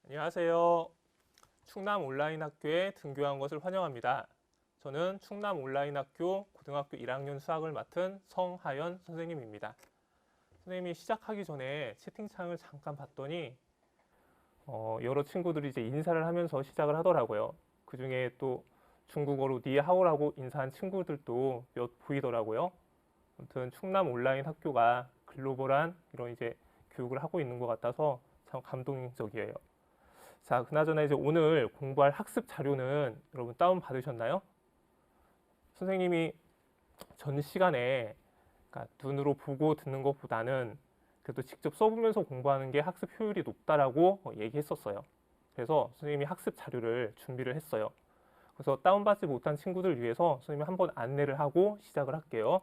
안녕하세요. 충남 온라인 학교에 등교한 것을 환영합니다. 저는 충남 온라인 학교 고등학교 1학년 수학을 맡은 성하연 선생님입니다. 선생님이 시작하기 전에 채팅창을 잠깐 봤더니 여러 친구들이 이제 인사를 하면서 시작을 하더라고요. 그 중에 또 중국어로 니하오라고 인사한 친구들도 몇 보이더라고요. 아무튼 충남 온라인 학교가 글로벌한 이런 이제 교육을 하고 있는 것 같아서 참 감동적이에요. 자, 그나저나 이제 오늘 공부할 학습 자료는 여러분 다운 받으셨나요? 선생님이 전 시간에 그러니까 눈으로 보고 듣는 것보다는 그래도 직접 써보면서 공부하는 게 학습 효율이 높다라고 얘기했었어요. 그래서 선생님이 학습 자료를 준비를 했어요. 그래서 다운받지 못한 친구들 위해서 선생님이 한번 안내를 하고 시작을 할게요.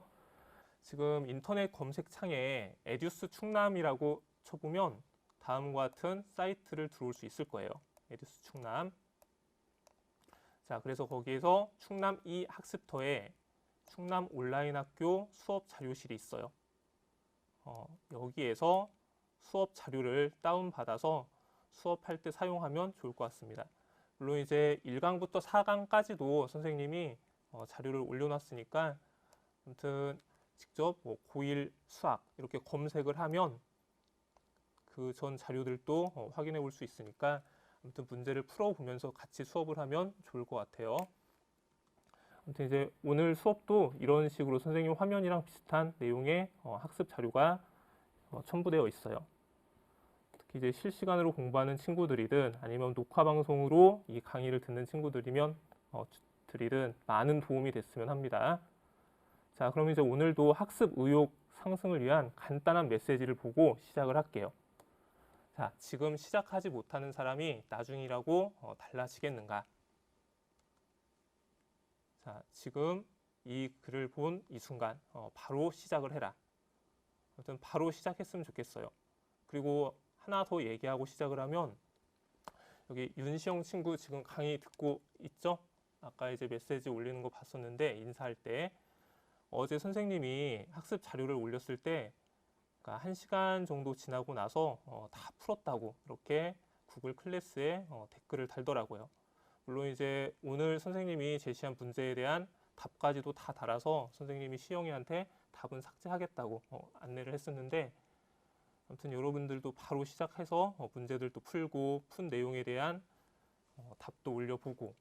지금 인터넷 검색창에 에듀스 충남이라고 쳐보면 다음과 같은 사이트를 들어올 수 있을 거예요. 에듀스 충남. 자, 그래서 거기에서 충남 이 학습터에 충남 온라인 학교 수업 자료실이 있어요. 여기에서 수업 자료를 다운받아서 수업할 때 사용하면 좋을 것 같습니다. 물론 이제 1강부터 4강까지도 선생님이 자료를 올려놨으니까 아무튼 직접 뭐 고1 수학 이렇게 검색을 하면 그 전 자료들도 확인해 볼 수 있으니까 아무튼 문제를 풀어보면서 같이 수업을 하면 좋을 것 같아요. 아무튼 이제 오늘 수업도 이런 식으로 선생님 화면이랑 비슷한 내용의 학습 자료가 첨부되어 있어요. 특히 이제 실시간으로 공부하는 친구들이든 아니면 녹화 방송으로 이 강의를 듣는 친구들이면 들이든 많은 도움이 됐으면 합니다. 자, 그럼 이제 오늘도 학습 의욕 상승을 위한 간단한 메시지를 보고 시작을 할게요. 자, 지금 시작하지 못하는 사람이 나중이라고 달라지겠는가? 자, 지금 이 글을 본 이 순간 바로 시작을 해라. 아무튼 바로 시작했으면 좋겠어요. 그리고 하나 더 얘기하고 시작을 하면 여기 윤시영 친구 지금 강의 듣고 있죠? 아까 이제 메시지 올리는 거 봤었는데 인사할 때 어제 선생님이 학습 자료를 올렸을 때 그러니까 1시간 정도 지나고 나서 다 풀었다고 이렇게 구글 클래스에 댓글을 달더라고요. 물론 이제 오늘 선생님이 제시한 문제에 대한 답까지도 다 달아서 선생님이 시영이한테 답은 삭제하겠다고 안내를 했었는데 아무튼 여러분들도 바로 시작해서 문제들도 풀고 푼 내용에 대한 답도 올려보고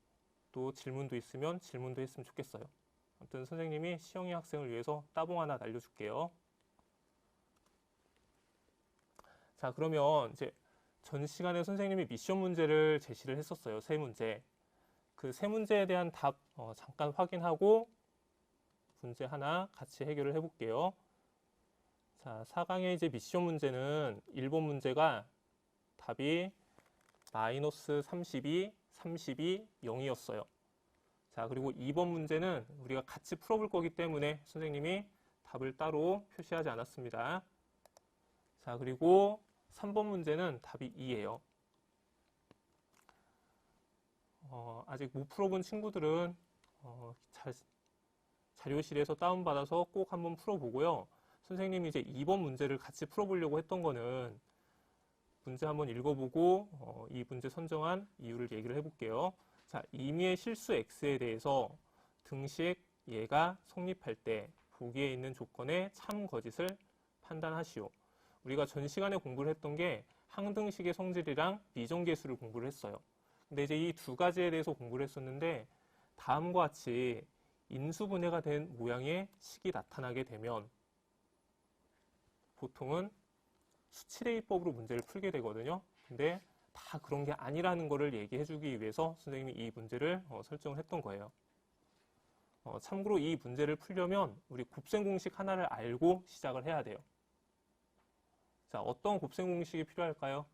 또 질문도 있으면 질문도 했으면 좋겠어요. 아무튼 선생님이 시영이 학생을 위해서 따봉 하나 날려줄게요. 자, 그러면 이제 전 시간에 선생님이 미션 문제를 제시를 했었어요. 세 문제. 그 세 문제에 대한 답 잠깐 확인하고 문제 하나 같이 해결을 해볼게요. 자, 4강의 이제 미션 문제는 1번 문제가 답이 마이너스 32, 32, 0이었어요. 자, 그리고 2번 문제는 우리가 같이 풀어볼 거기 때문에 선생님이 답을 따로 표시하지 않았습니다. 자, 그리고 3번 문제는 답이 2예요. 아직 못 풀어본 친구들은 자료실에서 다운받아서 꼭 한번 풀어보고요. 선생님이 이제 2번 문제를 같이 풀어보려고 했던 거는 문제 한번 읽어보고 이 문제 선정한 이유를 얘기를 해볼게요. 자, 임의의 실수 x에 대해서 등식 얘가 성립할 때 보기에 있는 조건의 참 거짓을 판단하시오. 우리가 전 시간에 공부를 했던 게 항등식의 성질이랑 미정계수를 공부를 했어요. 근데 이제 이 두 가지에 대해서 공부를 했었는데 다음과 같이 인수분해가 된 모양의 식이 나타나게 되면 보통은 수치대입법으로 문제를 풀게 되거든요. 근데 다 그런 게 아니라는 거를 얘기해 주기 위해서 선생님이 이 문제를 설정을 했던 거예요. 참고로 이 문제를 풀려면 우리 곱셈 공식 하나를 알고 시작을 해야 돼요. 자, 어떤 곱셈 공식이 필요할까요?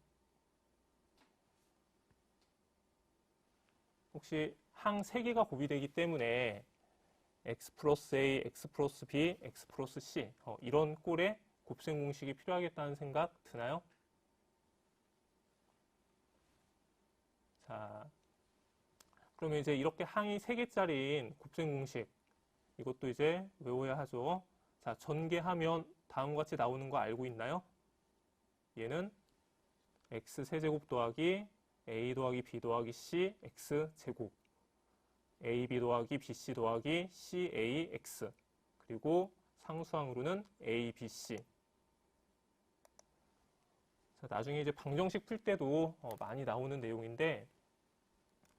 혹시 항 3개가 곱이 되기 때문에 x 플러스 a, x 플러스 b, x 플러스 c 이런 꼴의 곱셈 공식이 필요하겠다는 생각 드나요? 자, 그러면 이제 이렇게 항이 3개짜리인 곱셈 공식 이것도 이제 외워야 하죠. 자, 전개하면 다음과 같이 나오는 거 알고 있나요? 얘는 x 세제곱 더하기 a 더하기 b 더하기 c x 제곱, ab 더하기 bc 더하기 ca x, 그리고 상수항으로는 a, b, c. 자, 나중에 이제 방정식 풀 때도 많이 나오는 내용인데,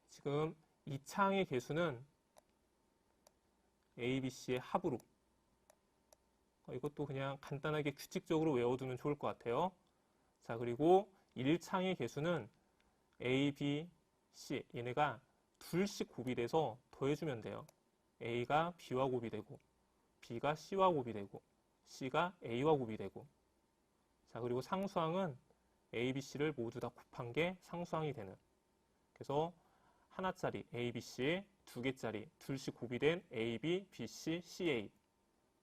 지금 이 창의 개수는 a, b, c의 합으로, 이것도 그냥 간단하게 규칙적으로 외워두면 좋을 것 같아요. 자, 그리고 1창의 개수는 a, b, c, 얘네가 둘씩 곱이 돼서 더해주면 돼요. a가 b와 곱이 되고, b가 c와 곱이 되고, c가 a와 곱이 되고. 자, 그리고 상수항은 a, b, c를 모두 다 곱한 게 상수항이 되는. 그래서 하나짜리 a, b, c, 두 개짜리 둘씩 곱이 된 a, b, b, c, ca.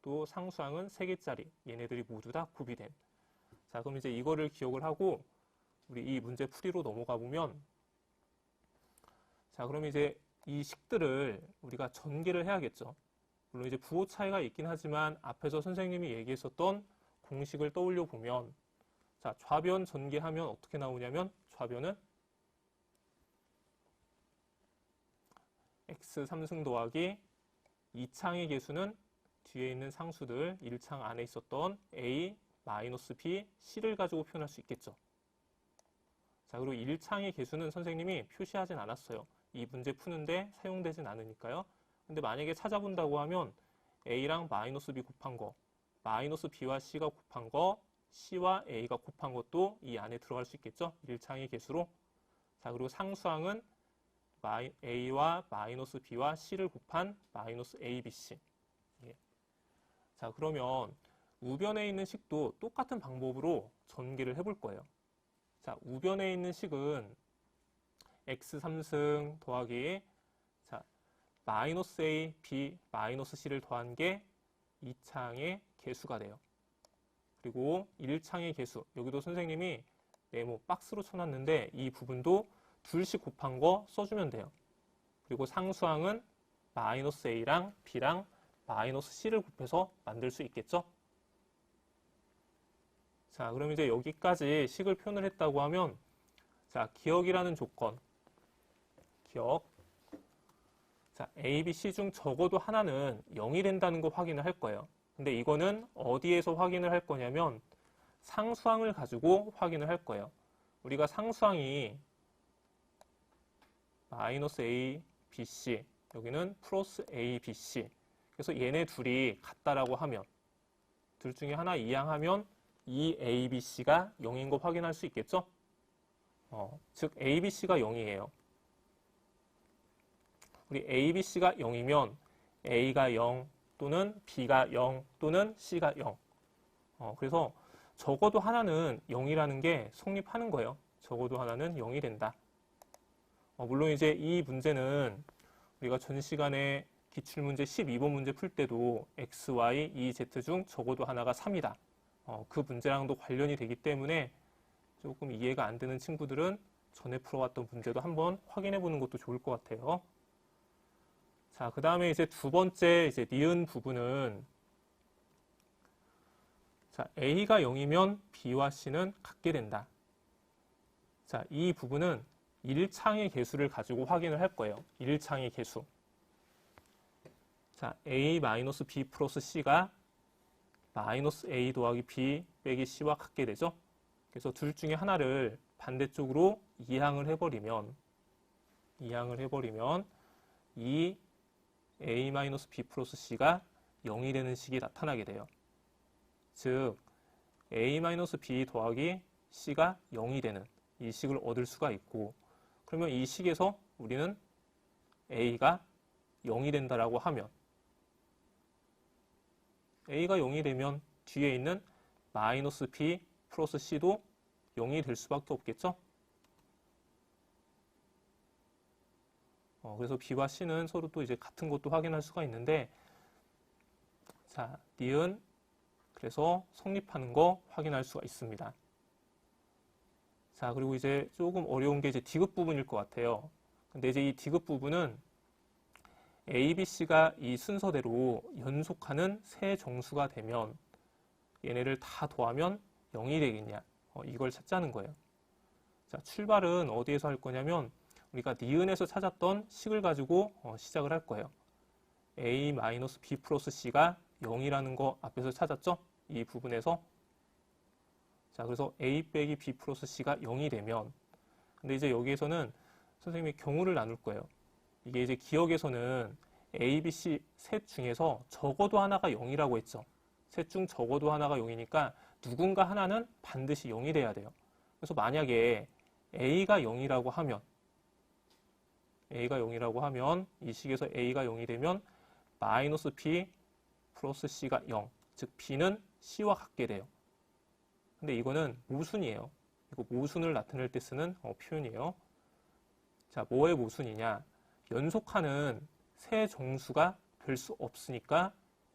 또 상수항은 세 개짜리, 얘네들이 모두 다 곱이 된. 자, 그럼 이제 이거를 기억을 하고 우리 이 문제 풀이로 넘어가 보면, 자, 그럼 이제 이 식들을 우리가 전개를 해야겠죠. 물론 이제 부호 차이가 있긴 하지만 앞에서 선생님이 얘기했었던 공식을 떠올려 보면, 자, 좌변 전개하면 어떻게 나오냐면, 좌변은 x 3승 더하기 2창의 개수는 뒤에 있는 상수들 1창 안에 있었던 a, b, c를 가지고 표현할 수 있겠죠. 자, 그리고 1창의 개수는 선생님이 표시하진 않았어요. 이 문제 푸는데 사용되진 않으니까요. 근데 만약에 찾아본다고 하면 a랑 b 곱한 거, b와 c가 곱한 거, c와 a가 곱한 것도 이 안에 들어갈 수 있겠죠. 1창의 개수로. 자, 그리고 상수항은 a와 b와 c를 곱한 -abc. 예. 자, 그러면 우변에 있는 식도 똑같은 방법으로 전개를 해볼 거예요. 자, 우변에 있는 식은 x 3승 더하기, 자, -a, b, -c를 더한 게 2창의 개수가 돼요. 그리고 1창의 개수, 여기도 선생님이 네모 박스로 쳐놨는데 이 부분도 둘씩 곱한 거 써주면 돼요. 그리고 상수항은 -a랑 b랑 -c를 곱해서 만들 수 있겠죠? 자, 그럼 이제 여기까지 식을 표현을 했다고 하면, 자, 기억이라는 조건, 기억. 자, a, b, c 중 적어도 하나는 0이 된다는 거 확인을 할 거예요. 근데 이거는 어디에서 확인을 할 거냐면 상수항을 가지고 확인을 할 거예요. 우리가 상수항이 -a, b, c, 여기는 플러스 a, b, c. 그래서 얘네 둘이 같다라고 하면, 둘 중에 하나 이항하면 이 a, b, c가 0인 거 확인할 수 있겠죠? 즉 a, b, c가 0이에요. 우리 a, b, c가 0이면 a가 0 또는 b가 0 또는 c가 0. 그래서 적어도 하나는 0이라는 게 성립하는 거예요. 적어도 하나는 0이 된다. 물론 이제 이 문제는 우리가 전 시간에 기출문제 12번 문제 풀 때도 x, y, e, z 중 적어도 하나가 3이다. 그 문제랑도 관련이 되기 때문에 조금 이해가 안 되는 친구들은 전에 풀어왔던 문제도 한번 확인해 보는 것도 좋을 것 같아요. 자, 그 다음에 이제 두 번째 이제 니은 부분은, 자, a가 0이면 b와 c는 같게 된다. 자, 이 부분은 1창의 개수를 가지고 확인을 할 거예요. 1창의 개수. 자, a-b 플러스 c가 -a 더하기 b 빼기 c와 같게 되죠. 그래서 둘 중에 하나를 반대쪽으로 이항을 해버리면 이 a-b 플러스 c가 0이 되는 식이 나타나게 돼요. 즉 a-b 더하기 c가 0이 되는 이 식을 얻을 수가 있고, 그러면 이 식에서 우리는 a가 0이 된다라고 하면, a가 0이 되면 뒤에 있는 -b 플러스 c도 0이 될 수밖에 없겠죠? 그래서 b와 c는 서로 또 이제 같은 것도 확인할 수가 있는데, 자, 니은, 그래서 성립하는 거 확인할 수가 있습니다. 자, 그리고 이제 조금 어려운 게 이제 디귿 부분일 것 같아요. 근데 이제 이 디귿 부분은 A, B, C가 이 순서대로 연속하는 세 정수가 되면 얘네를 다 더하면 0이 되겠냐, 이걸 찾자는 거예요. 자, 출발은 어디에서 할 거냐면 우리가 니은에서 찾았던 식을 가지고 시작을 할 거예요. a-b 플러스 c가 0이라는 거 앞에서 찾았죠? 이 부분에서. 자, 그래서 a 빼기 b 플러스 c가 0이 되면, 근데 이제 여기에서는 선생님이 경우를 나눌 거예요. 이게 이제 기억에서는 a, b, c 셋 중에서 적어도 하나가 0이라고 했죠. 셋 중 적어도 하나가 0이니까 누군가 하나는 반드시 0이 돼야 돼요. 그래서 만약에 a가 0이라고 하면 이 식에서 a가 0이 되면 마이너스 b 플러스 c가 0, 즉 b는 c와 같게 돼요. 근데 이거는 모순이에요. 이거 모순을 나타낼 때 쓰는 표현이에요. 자, 뭐의 모순이냐? 연속하는 세 정수가 될 수 없으니까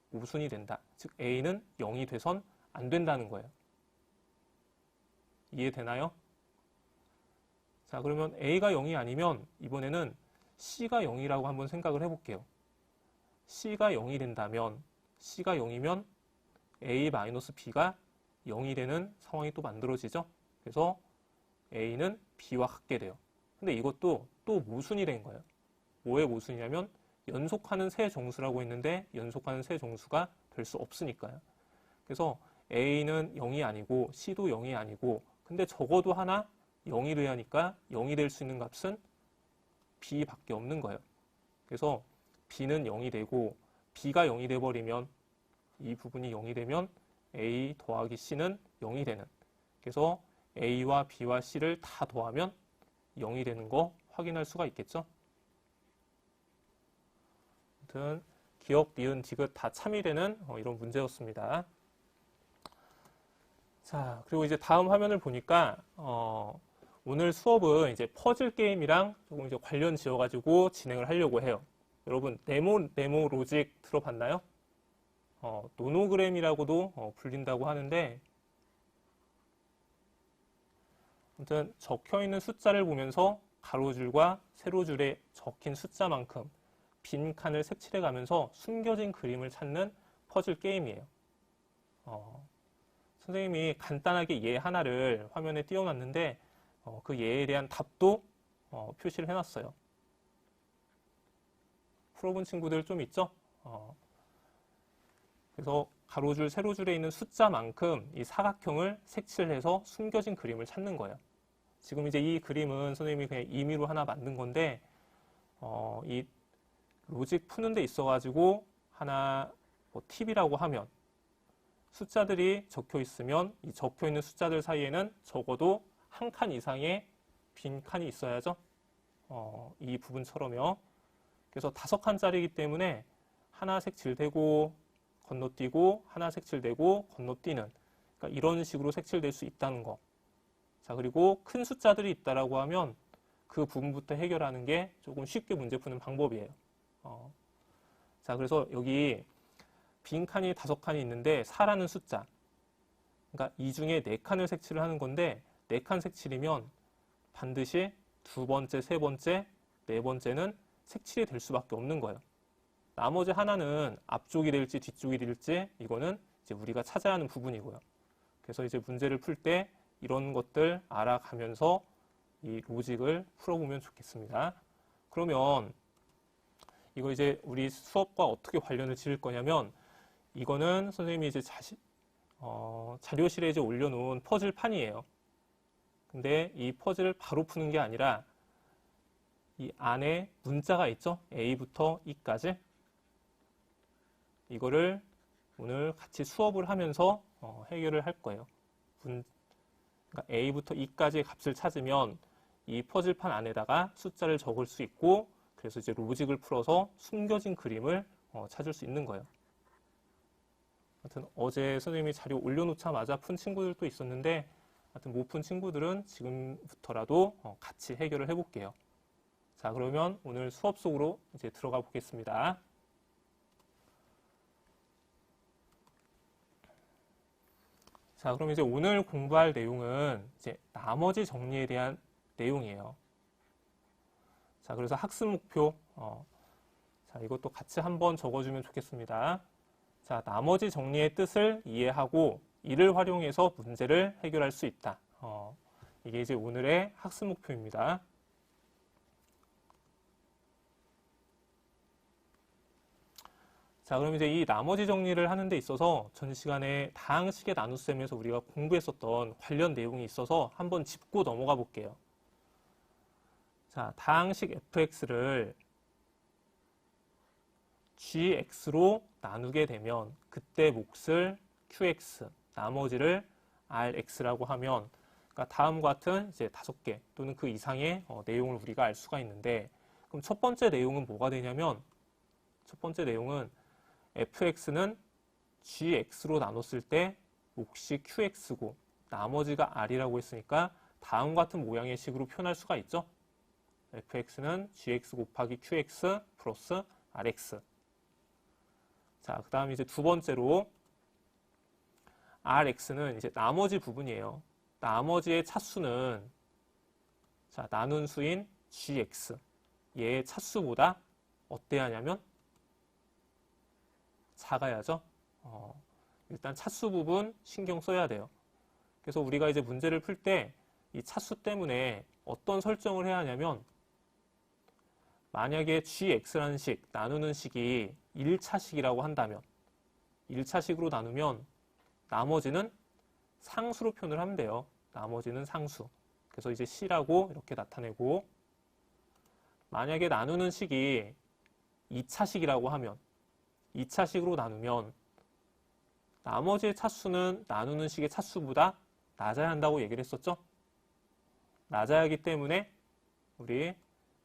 모순이 된다. 즉 a는 0이 돼선 안 된다는 거예요. 이해되나요? 자, 그러면 a가 0이 아니면 이번에는 c가 0이라고 한번 생각을 해볼게요. c가 0이 된다면, c가 0이면 a-b가 0이 되는 상황이 또 만들어지죠. 그래서 a는 b와 같게 돼요. 근데 이것도 또 모순이 된 거예요. 뭐의 모순이냐면 연속하는 세 정수라고 했는데 연속하는 세 정수가 될 수 없으니까요. 그래서 a는 0이 아니고 c도 0이 아니고, 근데 적어도 하나 0이 돼야 하니까 0이 될 수 있는 값은 b밖에 없는 거예요. 그래서 b는 0이 되고 b가 0이 돼버리면, 이 부분이 0이 되면 a 더하기 c는 0이 되는, 그래서 a와 b와 c를 다 더하면 0이 되는 거 확인할 수가 있겠죠. 아무튼 기억, 니은, 디귿 다 참이되는 이런 문제였습니다. 자, 그리고 이제 다음 화면을 보니까 오늘 수업은 이제 퍼즐 게임이랑 조금 이제 관련 지어가지고 진행을 하려고 해요. 여러분 네모 로직 들어봤나요? 노노그램이라고도 불린다고 하는데, 아무튼 적혀 있는 숫자를 보면서 가로줄과 세로줄에 적힌 숫자만큼 빈 칸을 색칠해 가면서 숨겨진 그림을 찾는 퍼즐 게임이에요. 선생님이 간단하게 예 하나를 화면에 띄워놨는데 그 예에 대한 답도 표시를 해놨어요. 풀어본 친구들 좀 있죠? 그래서 가로줄, 세로줄에 있는 숫자만큼 이 사각형을 색칠해서 숨겨진 그림을 찾는 거예요. 지금 이제 이 그림은 선생님이 그냥 임의로 하나 만든 건데, 이 로직 푸는 데 있어가지고 하나 팁이라고 하면, 숫자들이 적혀 있으면 이 적혀 있는 숫자들 사이에는 적어도 한 칸 이상의 빈 칸이 있어야죠. 이 부분처럼요. 그래서 5칸짜리이기 때문에 하나 색칠되고 건너뛰고 하나 색칠되고 건너뛰는, 그러니까 이런 식으로 색칠될 수 있다는 거. 자, 그리고 큰 숫자들이 있다라고 하면 그 부분부터 해결하는 게 조금 쉽게 문제 푸는 방법이에요. 자, 그래서 여기 빈 칸이 5칸이 있는데 4라는 숫자, 그러니까 이 중에 4칸을 색칠을 하는 건데 4칸 색칠이면 반드시 두 번째, 세 번째, 네 번째는 색칠이 될 수밖에 없는 거예요. 나머지 하나는 앞쪽이 될지 뒤쪽이 될지 이거는 이제 우리가 찾아야 하는 부분이고요. 그래서 이제 문제를 풀 때 이런 것들 알아가면서 이 로직을 풀어보면 좋겠습니다. 그러면 이거 이제 우리 수업과 어떻게 관련을 지을 거냐면, 이거는 선생님이 이제 자료실에 이제 올려놓은 퍼즐판이에요. 근데 이 퍼즐을 바로 푸는 게 아니라 이 안에 문자가 있죠? A부터 E까지. 이거를 오늘 같이 수업을 하면서 해결을 할 거예요. 그러니까 A부터 E까지의 값을 찾으면 이 퍼즐판 안에다가 숫자를 적을 수 있고, 그래서 이제 로직을 풀어서 숨겨진 그림을 찾을 수 있는 거예요. 하여튼 어제 선생님이 자료 올려놓자마자 푼 친구들도 있었는데, 하여튼 못 푼 친구들은 지금부터라도 같이 해결을 해볼게요. 자, 그러면 오늘 수업 속으로 이제 들어가 보겠습니다. 자, 그럼 이제 오늘 공부할 내용은 이제 나머지 정리에 대한 내용이에요. 자, 그래서 학습 목표, 자, 이것도 같이 한번 적어주면 좋겠습니다. 자, 나머지 정리의 뜻을 이해하고 이를 활용해서 문제를 해결할 수 있다. 이게 이제 오늘의 학습 목표입니다. 자, 그럼 이제 이 나머지 정리를 하는 데 있어서 전 시간에 다항식의 나눗셈에서 우리가 공부했었던 관련 내용이 있어서 한번 짚고 넘어가 볼게요. 자, 다항식 fx를 gx로 나누게 되면 그때 몫을 qx, 나머지를 rx라고 하면 그러니까 다음과 같은 이제 5개 또는 그 이상의 내용을 우리가 알 수가 있는데, 그럼 첫 번째 내용은 뭐가 되냐면, 첫 번째 내용은 fx는 gx로 나눴을 때 몫이 qx고 나머지가 r이라고 했으니까 다음과 같은 모양의 식으로 표현할 수가 있죠. fx는 gx 곱하기 qx 플러스 rx. 자, 그 다음 이제 두 번째로 rx는 이제 나머지 부분이에요. 나머지의 차수는 자, 나눈 수인 gx, 얘의 차수보다 어때야 하냐면 작아야죠. 일단 차수 부분 신경 써야 돼요. 그래서 우리가 이제 문제를 풀 때 이 차수 때문에 어떤 설정을 해야 하냐면, 만약에 gx라는 식, 나누는 식이 1차식이라고 한다면 1차식으로 나누면 나머지는 상수로 표현을 하면 돼요. 나머지는 상수. 그래서 이제 c라고 이렇게 나타내고, 만약에 나누는 식이 2차식이라고 하면 2차식으로 나누면 나머지의 차수는 나누는 식의 차수보다 낮아야 한다고 얘기를 했었죠. 낮아야 하기 때문에 우리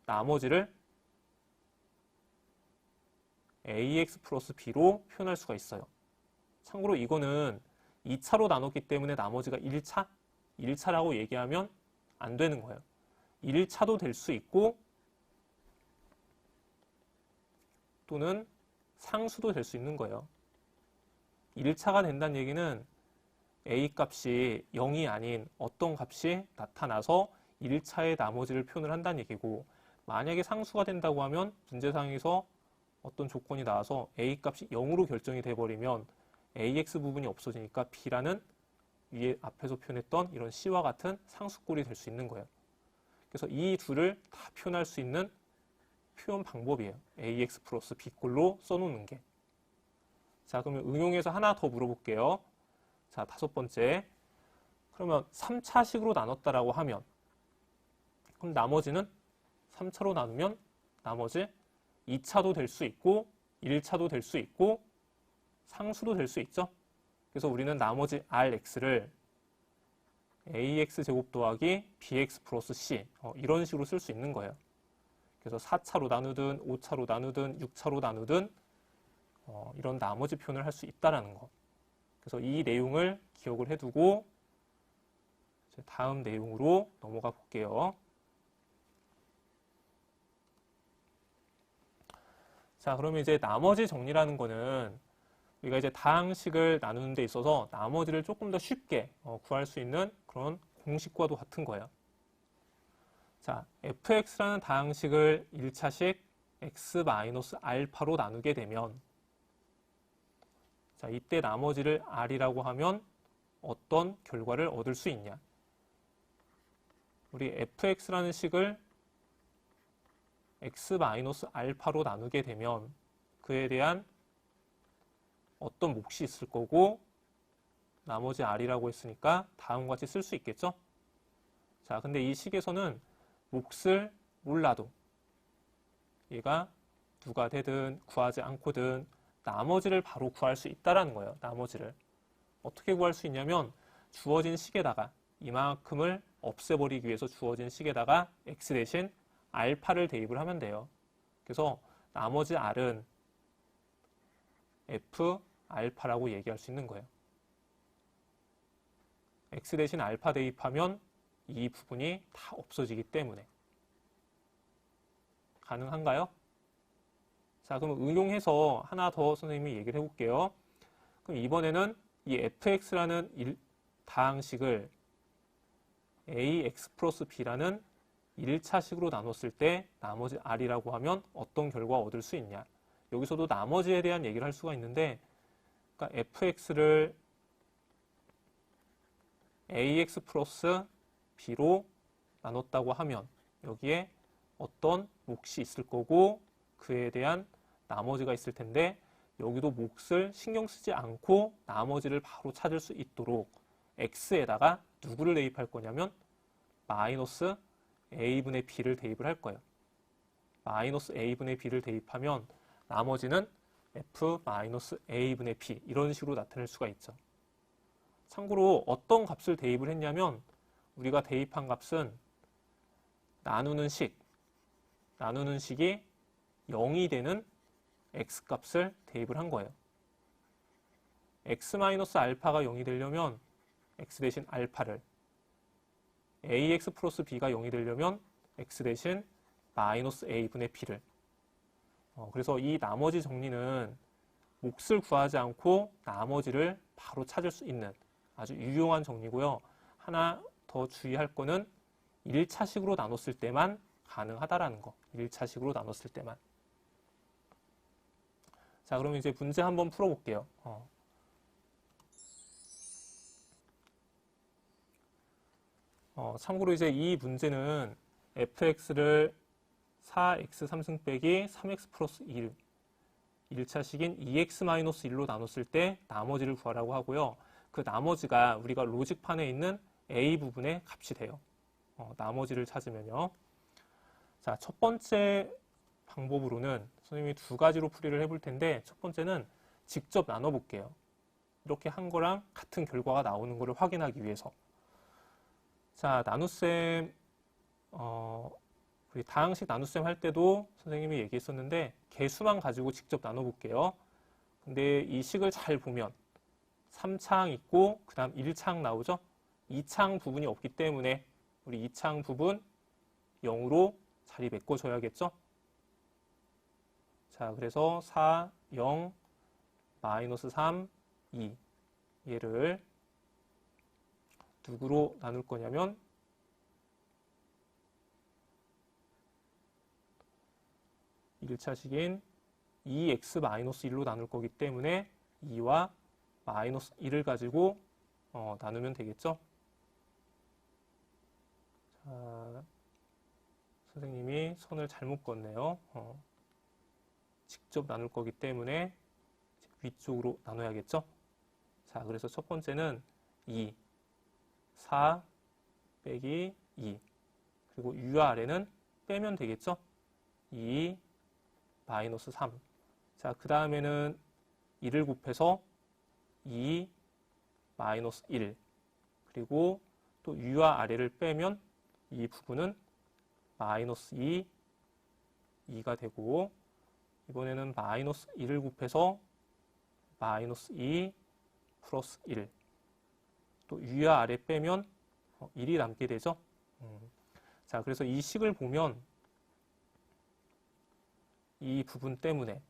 나머지를 ax 플러스 b로 표현할 수가 있어요. 참고로 이거는 2차로 나눴기 때문에 나머지가 1차? 1차라고 얘기하면 안 되는 거예요. 1차도 될 수 있고 또는 상수도 될 수 있는 거예요. 1차가 된다는 얘기는 a 값이 0이 아닌 어떤 값이 나타나서 1차의 나머지를 표현을 한다는 얘기고, 만약에 상수가 된다고 하면 문제상에서 어떤 조건이 나와서 a 값이 0으로 결정이 돼버리면 ax 부분이 없어지니까 b라는 위에 앞에서 표현했던 이런 c와 같은 상수꼴이 될 수 있는 거예요. 그래서 이 둘을 다 표현할 수 있는 표현 방법이에요. ax 플러스 b꼴로 써놓는 게. 자, 그러면 응용해서 하나 더 물어볼게요. 자, 5번째. 그러면 3차식으로 나눴다라고 하면, 그럼 나머지는 3차로 나누면 나머지 2차도 될 수 있고 1차도 될 수 있고 상수도 될 수 있죠. 그래서 우리는 나머지 rx를 ax 제곱 더하기 bx 플러스 c 이런 식으로 쓸 수 있는 거예요. 그래서 4차로 나누든 5차로 나누든 6차로 나누든 이런 나머지 표현을 할 수 있다라는 거. 그래서 이 내용을 기억을 해두고 이제 다음 내용으로 넘어가 볼게요. 자, 그러면 이제 나머지 정리라는 거는 우리가 이제 다항식을 나누는 데 있어서 나머지를 조금 더 쉽게 구할 수 있는 그런 공식과도 같은 거예요. 자, fx라는 다항식을 1차식 x-알파로 나누게 되면, 자, 이때 나머지를 r이라고 하면 어떤 결과를 얻을 수 있냐? 우리 fx라는 식을 x-알파로 나누게 되면 그에 대한 어떤 몫이 있을 거고, 나머지 r이라고 했으니까 다음과 같이 쓸 수 있겠죠? 자, 근데 이 식에서는 몫을 몰라도 얘가 누가 되든 구하지 않고든 나머지를 바로 구할 수 있다라는 거예요. 나머지를. 어떻게 구할 수 있냐면 주어진 식에다가 이만큼을 없애버리기 위해서 주어진 식에다가 x 대신 알파를 대입을 하면 돼요. 그래서 나머지 r은 f 알파라고 얘기할 수 있는 거예요. x 대신 알파 대입하면 이 부분이 다 없어지기 때문에. 가능한가요? 자, 그럼 응용해서 하나 더 선생님이 얘기를 해볼게요. 그럼 이번에는 이 fx라는 다항식을 ax 플러스 b라는 1차식으로 나눴을 때 나머지 r이라고 하면 어떤 결과 얻을 수 있냐. 여기서도 나머지에 대한 얘기를 할 수가 있는데, 그러니까 fx를 ax 플러스 b로 나눴다고 하면 여기에 어떤 몫이 있을 거고 그에 대한 나머지가 있을 텐데 여기도 몫을 신경 쓰지 않고 나머지를 바로 찾을 수 있도록 x에다가 누구를 대입할 거냐면 마이너스 a분의 b를 대입을 할 거예요. 마이너스 a분의 b를 대입하면 나머지는 f 마이너스 a분의 b 이런 식으로 나타낼 수가 있죠. 참고로 어떤 값을 대입을 했냐면 우리가 대입한 값은 나누는 식이 0이 되는 x값을 대입을 한 거예요. x-알파가 0이 되려면 x 대신 알파를, ax 플러스 b가 0이 되려면 x 대신 마이너스 a분의 b를. 그래서 이 나머지 정리는 몫을 구하지 않고 나머지를 바로 찾을 수 있는 아주 유용한 정리고요. 하나 더 주의할 거는 1차식으로 나눴을 때만 가능하다라는 거. 1차식으로 나눴을 때만. 자, 그럼 이제 문제 한번 풀어볼게요. 참고로 이제 이 문제는 fx를 4x 3승 빼기 3x 플러스 1, 1차식인 2x-1로 나눴을 때 나머지를 구하라고 하고요. 그 나머지가 우리가 로직판에 있는 a 부분의 값이 돼요. 나머지를 찾으면요. 자, 첫 번째 방법으로는 선생님이 두 가지로 풀이를 해볼 텐데 첫 번째는 직접 나눠볼게요. 이렇게 한 거랑 같은 결과가 나오는 거를 확인하기 위해서. 자, 나눗셈 우리 다항식 나눗셈 할 때도 선생님이 얘기했었는데 개수만 가지고 직접 나눠볼게요. 근데 이 식을 잘 보면 3창 있고 그 다음 1창 나오죠? 2창 부분이 없기 때문에 우리 2창 부분 0으로 자리 메꿔줘야겠죠? 자, 그래서 4, 0, 마이너스 3, 2 얘를 누구로 나눌 거냐면 1차식인 2x-1로 나눌 거기 때문에 2와 마이너스 1을 가지고 나누면 되겠죠? 자, 선생님이 선을 잘못 긋네요. 직접 나눌 거기 때문에 위쪽으로 나눠야겠죠? 자, 그래서 첫 번째는 2, 4 빼기 2 그리고 위와 아래는 빼면 되겠죠? 2 마이너스 3. 자, 그 다음에는 2를 곱해서 2 마이너스 1 그리고 또 위와 아래를 빼면 이 부분은 마이너스 2, 2가 되고 이번에는 마이너스 1을 곱해서 마이너스 2 플러스 1 또 위와 아래 빼면 1이 남게 되죠. 자, 그래서 이 식을 보면 이 부분 때문에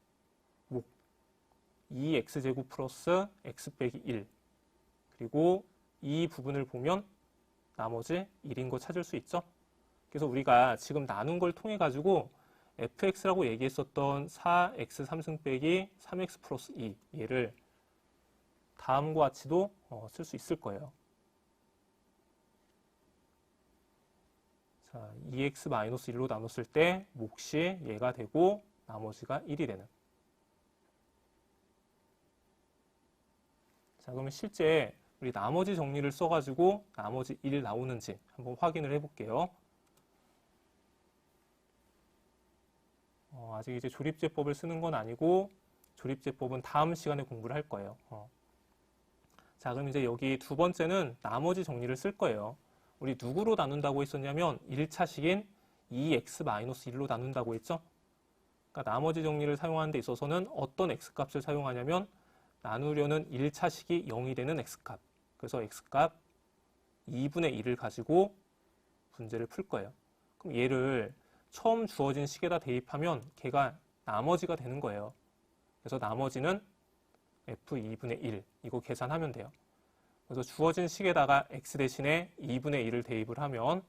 2x제곱 플러스 x 빼기 1 그리고 이 부분을 보면 나머지 1인 거 찾을 수 있죠. 그래서 우리가 지금 나눈 걸 통해 가지고 fx라고 얘기했었던 4x 3승 빼기 3x 플러스 2 얘를 다음과 같이도 쓸 수 있을 거예요. 자, 2x-1로 나눴을 때 몫이 얘가 되고 나머지가 1이 되는. 자, 그러면 실제 우리 나머지 정리를 써가지고 나머지 1 나오는지 한번 확인을 해볼게요. 아직 이제 조립제법을 쓰는 건 아니고 조립제법은 다음 시간에 공부를 할 거예요. 자, 그럼 이제 여기 두 번째는 나머지 정리를 쓸 거예요. 우리 누구로 나눈다고 했었냐면 1차식인 2x-1로 나눈다고 했죠. 그러니까 나머지 정리를 사용하는 데 있어서는 어떤 x값을 사용하냐면 나누려는 1차식이 0이 되는 x값. 그래서 x값 2분의 1을 가지고 문제를 풀 거예요. 그럼 얘를 처음 주어진 식에다 대입하면 걔가 나머지가 되는 거예요. 그래서 나머지는 f2분의 1 이거 계산하면 돼요. 그래서 주어진 식에다가 x 대신에 2분의 1을 대입을 하면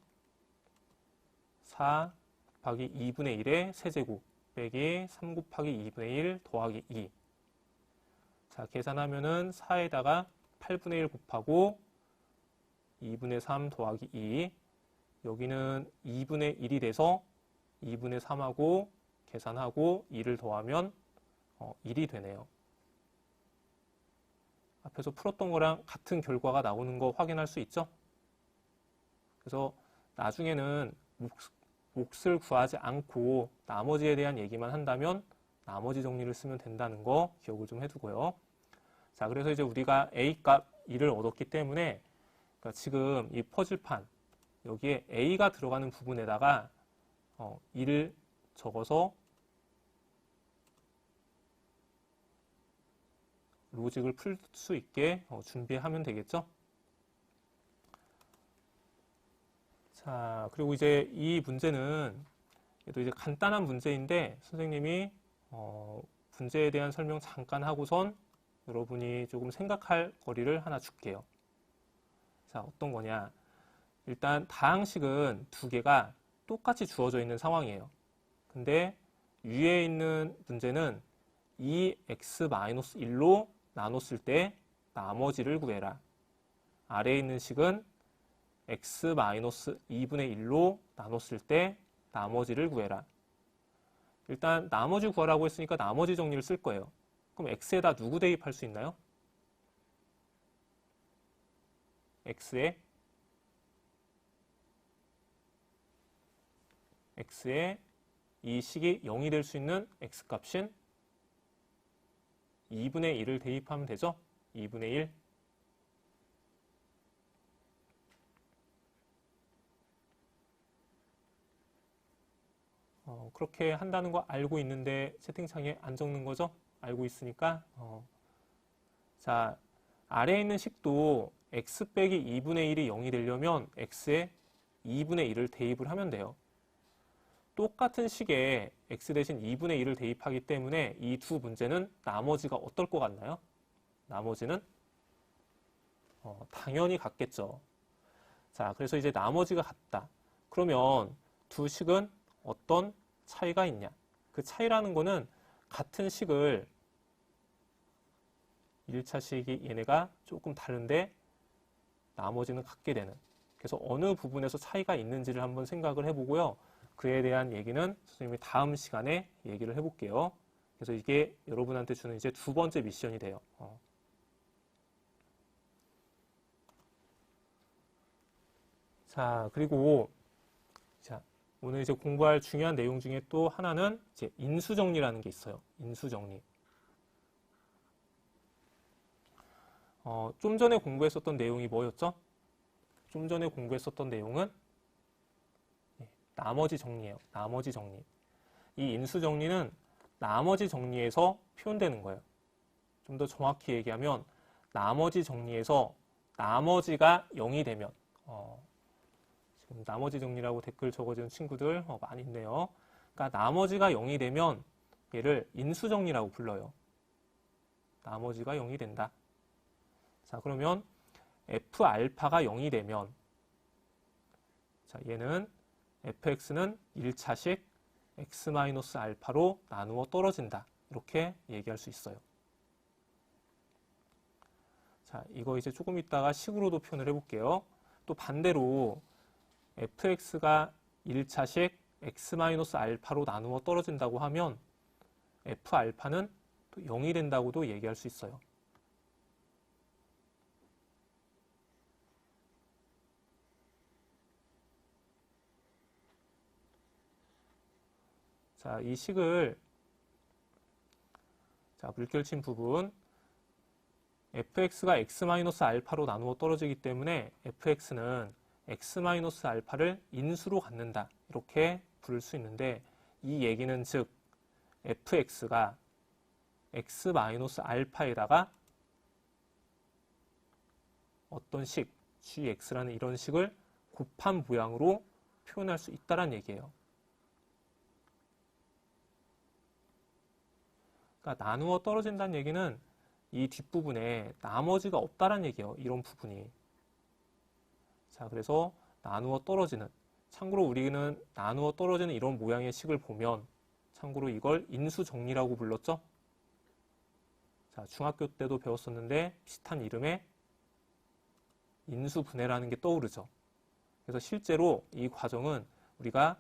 4 곱하기 2분의 1의 세제곱 빼기 3 곱하기 2분의 1 더하기 2. 자, 계산하면은 4에다가 8분의 1 곱하고 2분의 3 더하기 2 여기는 2분의 1이 돼서 2분의 3하고 계산하고 2를 더하면 1이 되네요. 앞에서 풀었던 거랑 같은 결과가 나오는 거 확인할 수 있죠? 그래서 나중에는 몫을 구하지 않고 나머지에 대한 얘기만 한다면 나머지 정리를 쓰면 된다는 거 기억을 좀 해두고요. 자, 그래서 이제 우리가 A 값 2를 얻었기 때문에 그러니까 지금 이 퍼즐판 여기에 A가 들어가는 부분에다가 2를 적어서 로직을 풀 수 있게 준비하면 되겠죠. 자, 그리고 이제 이 문제는 얘도 이제 간단한 문제인데 선생님이 문제에 대한 설명 잠깐 하고선 여러분이 조금 생각할 거리를 하나 줄게요. 자, 어떤 거냐? 일단 다항식은 두 개가 똑같이 주어져 있는 상황이에요. 근데 위에 있는 문제는 2x-1로 나눴을 때 나머지를 구해라. 아래에 있는 식은 x-2분의 1로 나눴을 때 나머지를 구해라. 일단 나머지 구하라고 했으니까 나머지 정리를 쓸 거예요. 그럼 x에다 누구 대입할 수 있나요? x에 이 식이 0이 될 수 있는 x값인 2분의 1을 대입하면 되죠? 2분의 1. 그렇게 한다는 거 알고 있는데 채팅창에 안 적는 거죠? 알고 있으니까. 자, 아래에 있는 식도 x 빼기 2분의 1이 0이 되려면 x에 2분의 1을 대입을 하면 돼요. 똑같은 식에 x 대신 2분의 1을 대입하기 때문에 이 두 문제는 나머지가 어떨 것 같나요? 나머지는 당연히 같겠죠. 자, 그래서 이제 나머지가 같다. 그러면 두 식은 어떤 차이가 있냐? 그 차이라는 거는 같은 식을 1차 식이 얘네가 조금 다른데 나머지는 같게 되는. 그래서 어느 부분에서 차이가 있는지를 한번 생각을 해보고요. 그에 대한 얘기는 선생님이 다음 시간에 얘기를 해볼게요. 그래서 이게 여러분한테 주는 이제 두 번째 미션이 돼요. 자, 그리고 자, 오늘 이제 공부할 중요한 내용 중에 또 하나는 이제 인수정리라는 게 있어요. 인수정리. 좀 전에 공부했었던 내용이 뭐였죠? 좀 전에 공부했었던 내용은 나머지 정리예요. 나머지 정리. 이 인수 정리는 나머지 정리에서 표현되는 거예요. 좀 더 정확히 얘기하면 나머지 정리에서 나머지가 0이 되면 지금 나머지 정리라고 댓글 적어준 친구들 많이 있네요. 그러니까 나머지가 0이 되면 얘를 인수 정리라고 불러요. 나머지가 0이 된다. 자, 그러면 F알파가 0이 되면 자, 얘는 fx는 1차식 x-알파로 나누어 떨어진다. 이렇게 얘기할 수 있어요. 자, 이거 이제 조금 있다가 식으로도 표현을 해볼게요. 또 반대로 fx가 1차식 x-알파로 나누어 떨어진다고 하면 f알파는 또 0이 된다고도 얘기할 수 있어요. 자, 이 식을 자, 물결친 부분 fx가 x-알파로 나누어 떨어지기 때문에 fx는 x-알파를 인수로 갖는다. 이렇게 부를 수 있는데 이 얘기는 즉 fx가 x-알파에다가 어떤 식, gx라는 이런 식을 곱한 모양으로 표현할 수 있다는 얘기예요. 그러니까 나누어 떨어진다는 얘기는 이 뒷부분에 나머지가 없다는 얘기예요. 이런 부분이. 자, 그래서 나누어 떨어지는. 참고로 우리는 나누어 떨어지는 이런 모양의 식을 보면 참고로 이걸 인수정리라고 불렀죠. 자, 중학교 때도 배웠었는데 비슷한 이름의 인수분해라는 게 떠오르죠. 그래서 실제로 이 과정은 우리가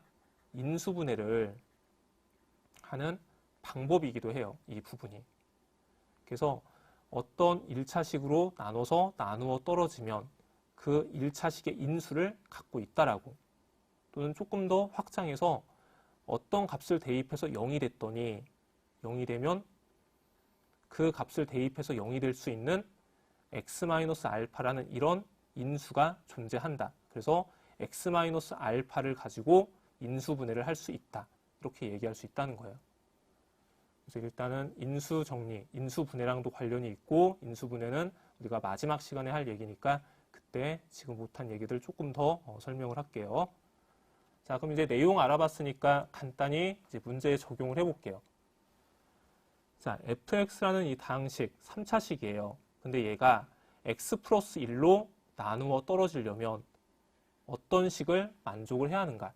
인수분해를 하는 방법이기도 해요. 이 부분이. 그래서 어떤 1차식으로 나눠서 나누어 떨어지면 그 1차식의 인수를 갖고 있다라고, 또는 조금 더 확장해서 어떤 값을 대입해서 0이 됐더니 0이 되면 그 값을 대입해서 0이 될 수 있는 x-알파라는 이런 인수가 존재한다. 그래서 x-알파를 가지고 인수분해를 할 수 있다. 이렇게 얘기할 수 있다는 거예요. 그래서 일단은 인수정리, 인수분해랑도 관련이 있고, 인수분해는 우리가 마지막 시간에 할 얘기니까 그때 지금 못한 얘기들 조금 더 설명을 할게요. 자, 그럼 이제 내용 알아봤으니까 간단히 이제 문제에 적용을 해볼게요. 자, fx라는 이 다항식 3차식이에요. 근데 얘가 x 플러스 1로 나누어 떨어지려면 어떤 식을 만족을 해야 하는가?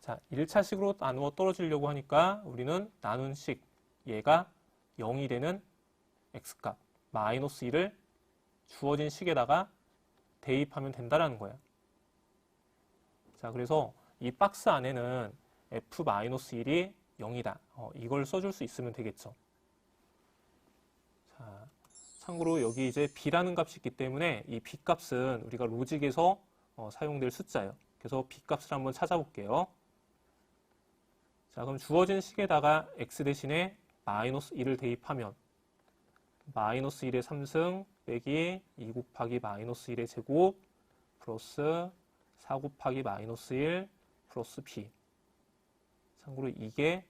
자, 1차식으로 나누어 떨어지려고 하니까 우리는 나눈 식, 얘가 0이 되는 x값, 마이너스 1을 주어진 식에다가 대입하면 된다라는 거예요. 자, 그래서 이 박스 안에는 f-1이 0이다. 이걸 써줄 수 있으면 되겠죠. 자, 참고로 여기 이제 b라는 값이 있기 때문에 이 b 값은 우리가 로직에서 사용될 숫자예요. 그래서 b 값을 한번 찾아볼게요. 자, 그럼 주어진 식에다가 x 대신에 마이너스 1을 대입하면 마이너스 1의 3승 빼기 2 곱하기 마이너스 1의 제곱 플러스 4 곱하기 마이너스 1 플러스 b. 참고로 이게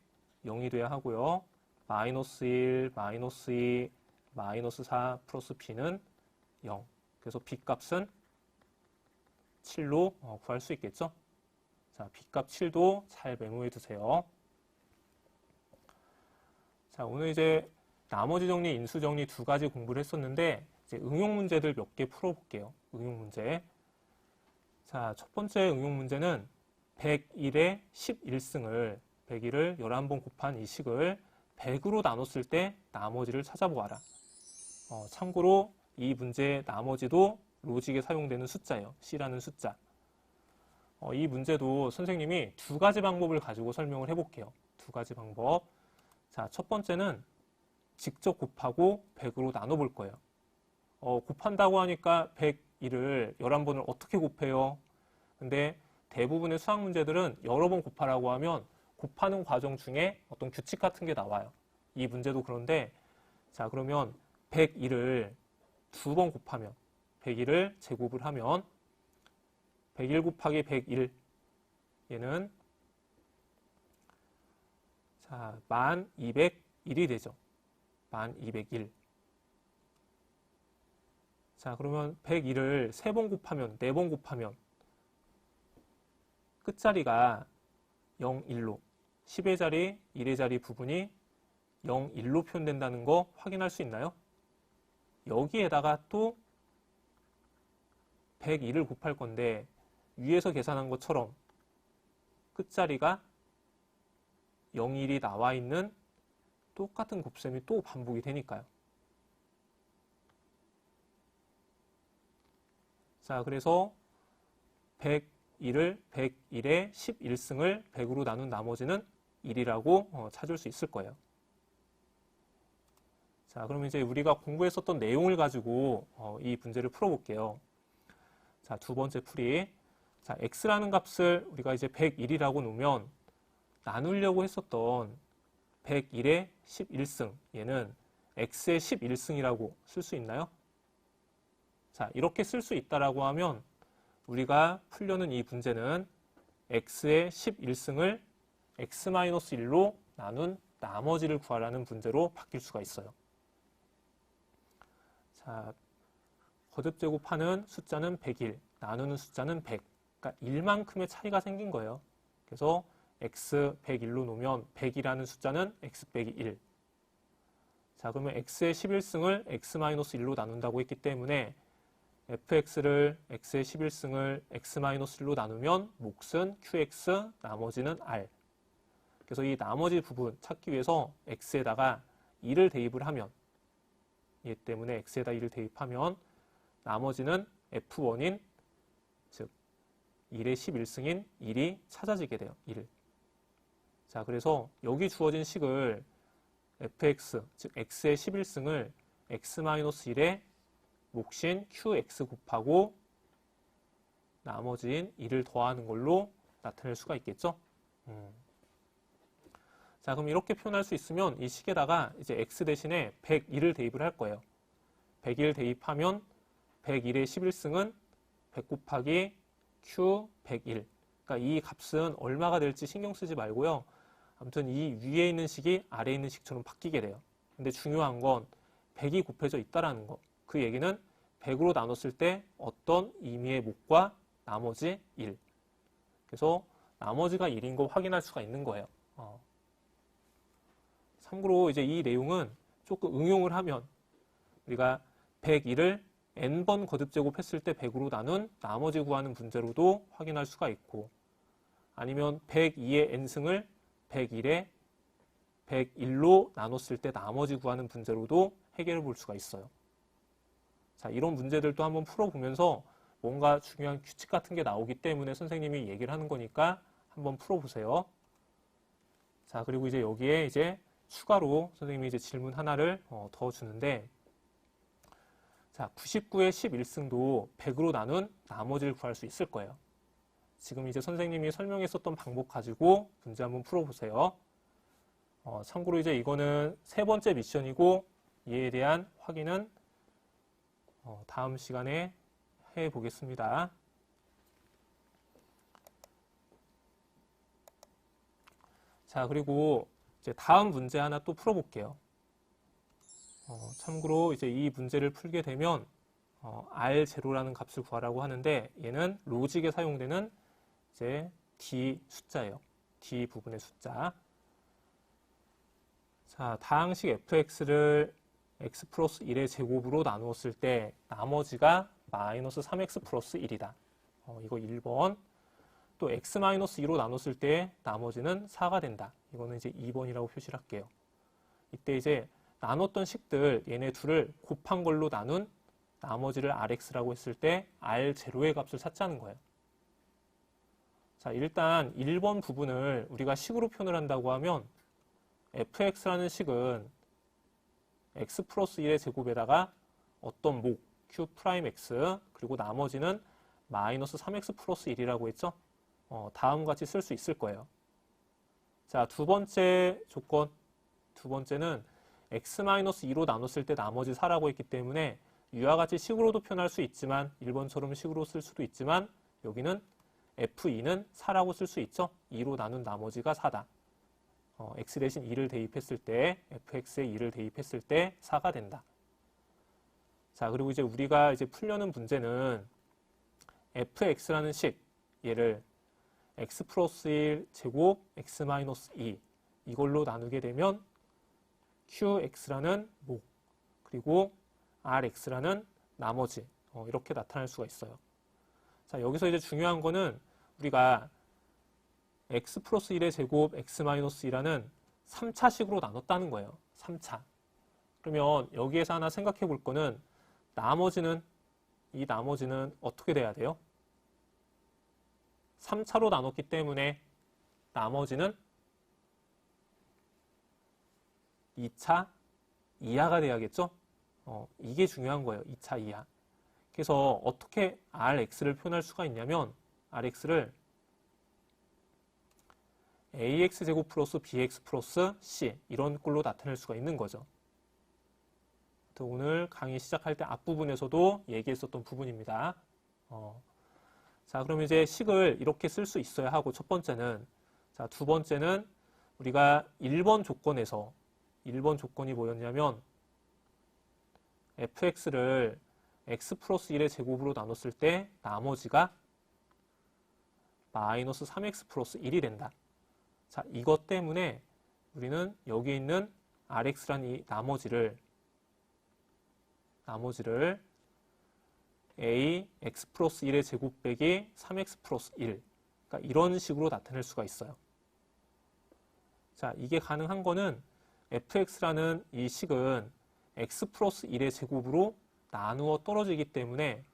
0이 돼야 하고요. 마이너스 1, 마이너스 2, 마이너스 4 플러스 b는 0. 그래서 b 값은 7로 구할 수 있겠죠. 자, b 값 7도 잘 메모해 두세요. 자, 오늘 이제 나머지 정리, 인수 정리 두 가지 공부를 했었는데 이제 응용 문제들 몇 개 풀어볼게요. 응용 문제. 자, 첫 번째 응용 문제는 101의 11승을 101을 11번 곱한 이 식을 100으로 나눴을 때 나머지를 찾아보아라. 참고로 이 문제의 나머지도 로직에 사용되는 숫자예요. C라는 숫자. 이 문제도 선생님이 두 가지 방법을 가지고 설명을 해볼게요. 두 가지 방법. 자, 첫 번째는 직접 곱하고 100으로 나눠볼 거예요. 곱한다고 하니까 101을 11번을 어떻게 곱해요? 근데 대부분의 수학 문제들은 여러 번 곱하라고 하면 곱하는 과정 중에 어떤 규칙 같은 게 나와요. 이 문제도 그런데, 자, 그러면 101을 두 번 곱하면 101을 제곱을 하면 101 곱하기 101 얘는 자, 1201이 되죠. 1201. 자, 그러면 101을 3번 곱하면 4번 곱하면 끝자리가 0, 1로 10의 자리, 1의 자리 부분이 0, 1로 표현된다는 거 확인할 수 있나요? 여기에다가 또 101을 곱할 건데 위에서 계산한 것처럼 끝자리가 0, 1이 나와 있는 똑같은 곱셈이 또 반복이 되니까요. 자, 그래서 101의 11승을 100으로 나눈 나머지는 1이라고 찾을 수 있을 거예요. 자, 그럼 이제 우리가 공부했었던 내용을 가지고 이 문제를 풀어볼게요. 자, 두 번째 풀이. 자, x라는 값을 우리가 이제 101이라고 놓으면 나누려고 했었던 101의 11승, 얘는 x의 11승이라고 쓸 수 있나요? 자, 이렇게 쓸 수 있다라고 하면 우리가 풀려는 이 문제는 x의 11승을 x-1로 나눈 나머지를 구하라는 문제로 바뀔 수가 있어요. 자, 거듭제곱하는 숫자는 101, 나누는 숫자는 100. 그러니까 1만큼의 차이가 생긴 거예요. 그래서 x 101로 놓으면 100이라는 숫자는 x 빼기 1. 자, 그러면 x의 11승을 x-1로 나눈다고 했기 때문에 fx를 x의 11승을 x-1로 나누면 몫은 qx, 나머지는 r. 그래서 이 나머지 부분 찾기 위해서 x에다가 2를 대입을 하면, 얘 때문에 x에다 2를 대입하면 나머지는 F1인 즉 1의 11승인 1이 찾아지게 돼요. 1. 자, 그래서 여기 주어진 식을 fx, 즉 x의 11승을 x-1의 몫인 qx 곱하고 나머지인 1을 더하는 걸로 나타낼 수가 있겠죠. 자, 그럼 이렇게 표현할 수 있으면 이 식에다가 이제 x 대신에 101을 대입을 할 거예요. 101 대입하면 101의 11승은 100 곱하기 q 101. 그러니까 이 값은 얼마가 될지 신경 쓰지 말고요. 아무튼 이 위에 있는 식이 아래에 있는 식처럼 바뀌게 돼요. 근데 중요한 건 100이 곱해져 있다라는 거. 그 얘기는 100으로 나눴을 때 어떤 의미의 몫과 나머지 1. 그래서 나머지가 1인 거 확인할 수가 있는 거예요. 참고로 이제 이 내용은 조금 응용을 하면 우리가 101을 n번 거듭제곱했을 때 100으로 나눈 나머지 구하는 문제로도 확인할 수가 있고, 아니면 102의 n승을 101에 101로 나눴을 때 나머지 구하는 문제로도 해결해 볼 수가 있어요. 자, 이런 문제들도 한번 풀어보면서 뭔가 중요한 규칙 같은 게 나오기 때문에 선생님이 얘기를 하는 거니까 한번 풀어보세요. 자, 그리고 이제 여기에 이제 추가로 선생님이 이제 질문 하나를 더 주는데, 자, 99의 11승도 100으로 나눈 나머지를 구할 수 있을 거예요. 지금 이제 선생님이 설명했었던 방법 가지고 문제 한번 풀어보세요. 참고로 이제 이거는 세 번째 미션이고 이에 대한 확인은 다음 시간에 해보겠습니다. 자, 그리고 이제 다음 문제 하나 또 풀어볼게요. 참고로 이제 이 문제를 풀게 되면 R0라는 값을 구하라고 하는데, 얘는 로직에 사용되는 이제 D 숫자예요. D 부분의 숫자. 자, 다항식 fx를 x 플러스 1의 제곱으로 나누었을 때 나머지가 마이너스 3x 플러스 1이다. 이거 1번. 또 x-2로 나눴을 때 나머지는 4가 된다. 이거는 이제 2번이라고 표시를 할게요. 이때 이제 나눴던 식들 얘네 둘을 곱한 걸로 나눈 나머지를 rx라고 했을 때 r0의 값을 찾자는 거예요. 자, 일단 1번 부분을 우리가 식으로 표현을 한다고 하면 fx라는 식은 x 플러스 1의 제곱에다가 어떤 목 q'x 그리고 나머지는 마이너스 3x 플러스 1이라고 했죠. 다음과 같이 쓸 수 있을 거예요. 자, 두 번째 조건, 두 번째는 x-2로 나눴을 때 나머지 4라고 했기 때문에 위와 같이 식으로도 표현할 수 있지만 1번처럼 식으로 쓸 수도 있지만 여기는 f2는 4라고 쓸 수 있죠. 2로 나눈 나머지가 4다. x 대신 2를 대입했을 때 fx에 2를 대입했을 때 4가 된다. 자, 그리고 이제 우리가 이제 풀려는 문제는 fx라는 식, 얘를 x 플러스 1 제곱 x 마이너스 2 이걸로 나누게 되면 qx라는 목 그리고 rx라는 나머지 이렇게 나타날 수가 있어요. 자, 여기서 이제 중요한 거는 우리가 x 플러스 1의 제곱 x 마이너스 2라는 3차식으로 나눴다는 거예요. 3차. 그러면 여기에서 하나 생각해 볼 거는 이 나머지는 어떻게 돼야 돼요? 3차로 나눴기 때문에 나머지는 2차 이하가 돼야겠죠? 이게 중요한 거예요. 2차 이하. 그래서 어떻게 Rx를 표현할 수가 있냐면 Rx를 AX제곱 플러스 BX 플러스 C 이런 꼴로 나타낼 수가 있는 거죠. 오늘 강의 시작할 때 앞부분에서도 얘기했었던 부분입니다. 자, 그럼 이제 식을 이렇게 쓸 수 있어야 하고 첫 번째는, 자, 두 번째는 우리가 1번 조건에서 1번 조건이 뭐였냐면 fx를 x 플러스 1의 제곱으로 나눴을 때 나머지가 마이너스 3x 플러스 1이 된다. 자, 이것 때문에 우리는 여기 있는 rx라는 이 나머지를 a x 플러스 1의 제곱 빼기 3x 플러스 1 그러니까 이런 식으로 나타낼 수가 있어요. 자, 이게 가능한 거는 fx라는 이 식은 x 플러스 1의 제곱으로 나누어 떨어지기 때문에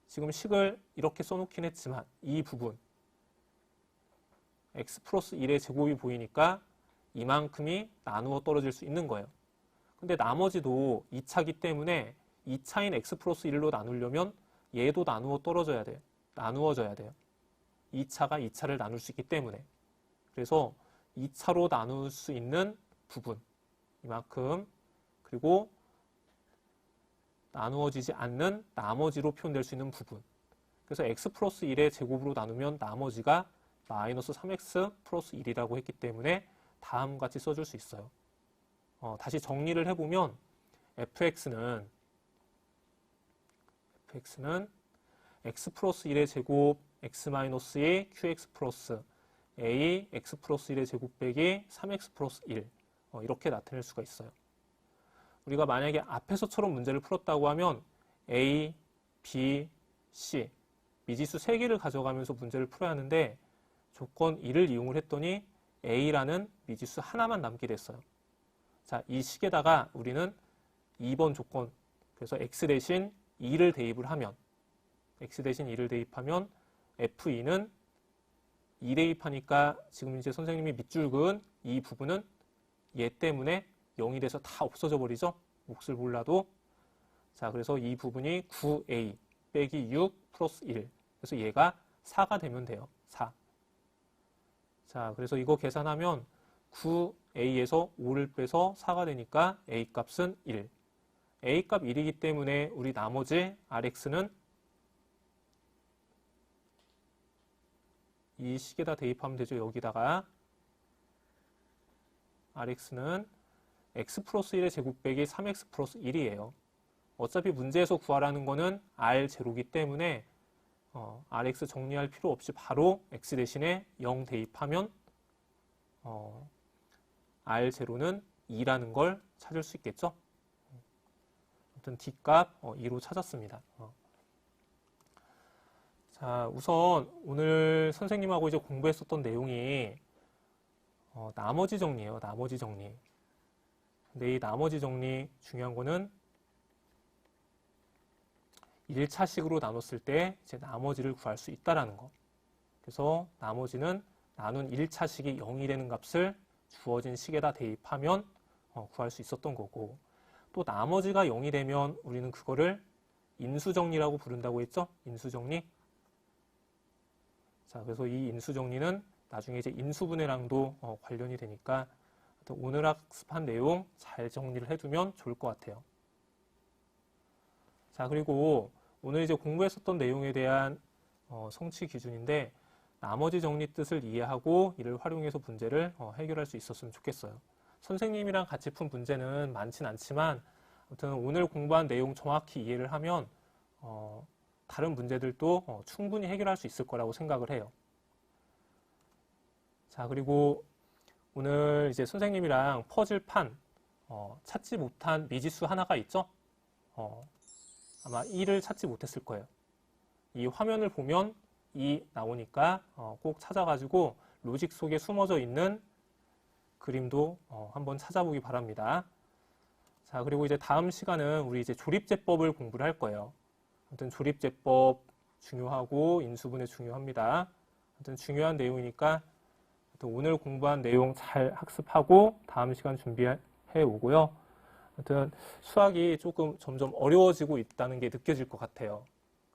지금 식을 이렇게 써놓긴 했지만 이 부분 x 플러스 1의 제곱이 보이니까 이만큼이 나누어 떨어질 수 있는 거예요. 근데 나머지도 2차기 때문에 2차인 x 플러스 1로 나누려면 얘도 나누어 떨어져야 돼요. 나누어져야 돼요. 2차가 2차를 나눌 수 있기 때문에. 그래서 2차로 나눌 수 있는 부분 이만큼, 그리고 나누어지지 않는 나머지로 표현될 수 있는 부분. 그래서 x 플러스 1의 제곱으로 나누면 나머지가 마이너스 3x 플러스 1이라고 했기 때문에 다음과 같이 써줄 수 있어요. 다시 정리를 해보면 fx는 x 플러스 1의 제곱 x 마이너스 2 qx 플러스 a x 플러스 1의 제곱 빼기 3x 플러스 1 이렇게 나타낼 수가 있어요. 우리가 만약에 앞에서처럼 문제를 풀었다고 하면 a, b, c 미지수 3개를 가져가면서 문제를 풀어야 하는데 조건 1을 이용을 했더니 a라는 미지수 하나만 남게 됐어요. 자, 이 식에다가 우리는 2번 조건, 그래서 x 대신 2를 대입을 하면 f2는 2 대입하니까 지금 이제 선생님이 밑줄 그은 이 부분은 얘 때문에 0이 돼서 다 없어져 버리죠. 몫을 몰라도. 자, 그래서 이 부분이 9a 빼기 6 플러스 1. 그래서 얘가 4가 되면 돼요. 4. 자, 그래서 이거 계산하면 9a에서 5를 빼서 4가 되니까 a 값은 1. a 값 1이기 때문에 우리 나머지 rx는 이 식에다 대입하면 되죠. 여기다가 rx는 x 플러스 1의 제곱 빼기 3x 플러스 1이에요. 어차피 문제에서 구하라는 거는 r0기 때문에 rx 정리할 필요 없이 바로 x 대신에 0 대입하면 r0는 2라는 걸 찾을 수 있겠죠. 아무튼 d값 2로 찾았습니다. 자, 우선 오늘 선생님하고 이제 공부했었던 내용이 나머지 정리예요. 나머지 정리. 근데 이 나머지 정리 중요한 거는 1차식으로 나눴을 때 이제 나머지를 구할 수 있다라는 거. 그래서 나머지는 나눈 1차식이 0이 되는 값을 주어진 식에다 대입하면 구할 수 있었던 거고, 또 나머지가 0이 되면 우리는 그거를 인수정리라고 부른다고 했죠? 인수정리. 자, 그래서 이 인수정리는 나중에 이제 인수분해랑도 관련이 되니까 오늘 학습한 내용 잘 정리를 해두면 좋을 것 같아요. 자, 그리고 오늘 이제 공부했었던 내용에 대한 성취 기준인데, 나머지 정리 뜻을 이해하고 이를 활용해서 문제를 해결할 수 있었으면 좋겠어요. 선생님이랑 같이 푼 문제는 많진 않지만 아무튼 오늘 공부한 내용 정확히 이해를 하면 다른 문제들도 충분히 해결할 수 있을 거라고 생각을 해요. 자, 그리고 오늘 이제 선생님이랑 퍼즐판 찾지 못한 미지수 하나가 있죠? 아마 2를 찾지 못했을 거예요. 이 화면을 보면 2 나오니까 꼭 찾아가지고 로직 속에 숨어져 있는 그림도 한번 찾아보기 바랍니다. 자, 그리고 이제 다음 시간은 우리 이제 조립제법을 공부를 할 거예요. 아무튼 조립제법 중요하고 인수분해 중요합니다. 아무튼 중요한 내용이니까 오늘 공부한 내용 잘 학습하고 다음 시간 준비해 오고요. 아무튼 수학이 조금 점점 어려워지고 있다는 게 느껴질 것 같아요.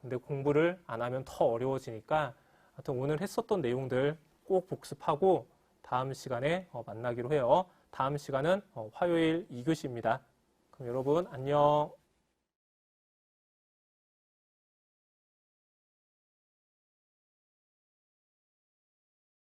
근데 공부를 안 하면 더 어려워지니까 하여튼 오늘 했었던 내용들 꼭 복습하고 다음 시간에 만나기로 해요. 다음 시간은 화요일 2교시입니다. 그럼 여러분 안녕.